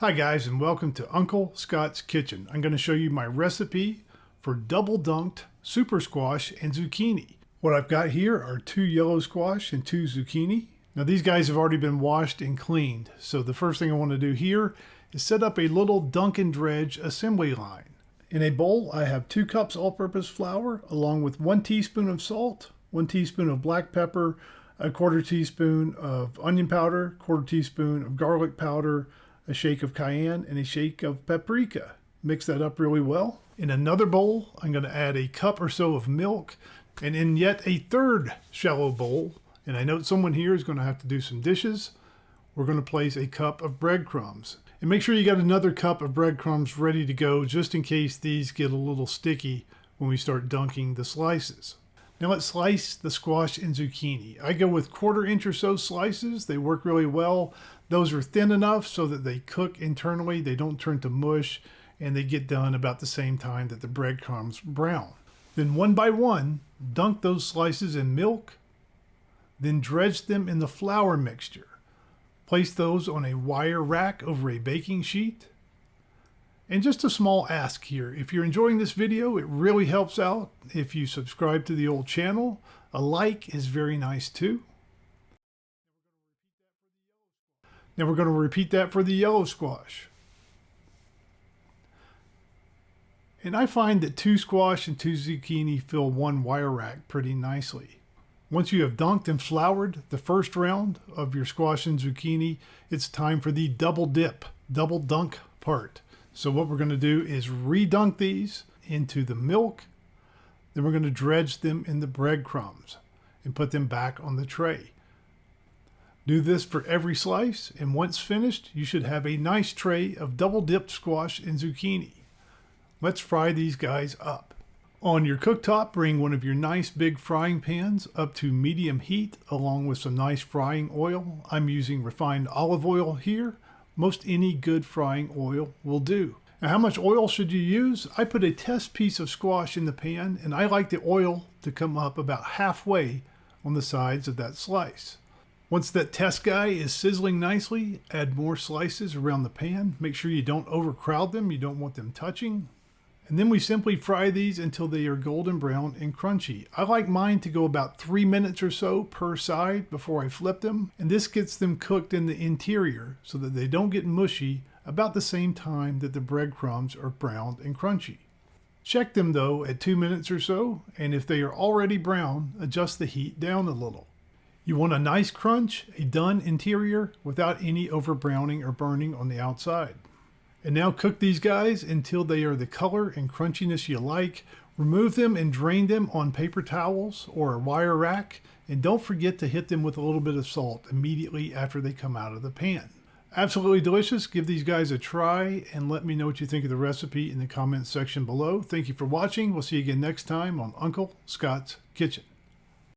Hi guys, and welcome to Uncle Scott's Kitchen. I'm going to show you my recipe for double dunked super squash and zucchini. What I've got here are 2 yellow squash and 2 zucchini. Now these guys have already been washed and cleaned, so the first thing I want to do here is set up a little dunk-and-dredge assembly line. In a bowl I have 2 cups all-purpose flour along with 1 teaspoon of salt, 1 teaspoon of black pepper, a 1/4 teaspoon of onion powder, 1/4 teaspoon of garlic powder, a shake of cayenne, and a shake of paprika. Mix that up really well. In another bowl, I'm going to add a cup or so of milk, and in yet a third shallow bowl, and I note someone here is going to have to do some dishes, we're going to place a cup of breadcrumbs. And make sure you got another cup of breadcrumbs ready to go just in case these get a little sticky when we start dunking the slices. Now let's slice the squash and zucchini. I go with 1/4 inch or so slices. They work really well. Those are thin enough so that they cook internally. They don't turn to mush, and they get done about the same time that the breadcrumbs brown. Then one by one, dunk those slices in milk, then dredge them in the flour mixture. Place those on a wire rack over a baking sheet. And just a small ask here, if you're enjoying this video, it really helps out if you subscribe to the old channel. A like is very nice too. Now we're going to repeat that for the yellow squash. And I find that 2 squash and 2 zucchini fill one wire rack pretty nicely. Once you have dunked and floured the first round of your squash and zucchini, it's time for the double dip, double dunk part. So what we're going to do is re-dunk these into the milk. Then we're going to dredge them in the breadcrumbs and put them back on the tray. Do this for every slice, and once finished, you should have a nice tray of double dipped squash and zucchini. Let's fry these guys up. On your cooktop, bring one of your nice big frying pans up to medium heat along with some nice frying oil. I'm using refined olive oil here. Most any good frying oil will do. Now, how much oil should you use? I put a test piece of squash in the pan, and I like the oil to come up about halfway on the sides of that slice. Once that test guy is sizzling nicely, add more slices around the pan. Make sure you don't overcrowd them. You don't want them touching. And then we simply fry these until they are golden brown and crunchy. I like mine to go about 3 minutes or so per side before I flip them. And this gets them cooked in the interior so that they don't get mushy about the same time that the breadcrumbs are browned and crunchy. Check them though at 2 minutes or so, and if they are already brown, adjust the heat down a little. You want a nice crunch, a done interior without any over browning or burning on the outside. And now cook these guys until they are the color and crunchiness you like. Remove them and drain them on paper towels or a wire rack. And don't forget to hit them with a little bit of salt immediately after they come out of the pan. Absolutely delicious. Give these guys a try and let me know what you think of the recipe in the comments section below. Thank you for watching. We'll see you again next time on Uncle Scott's Kitchen.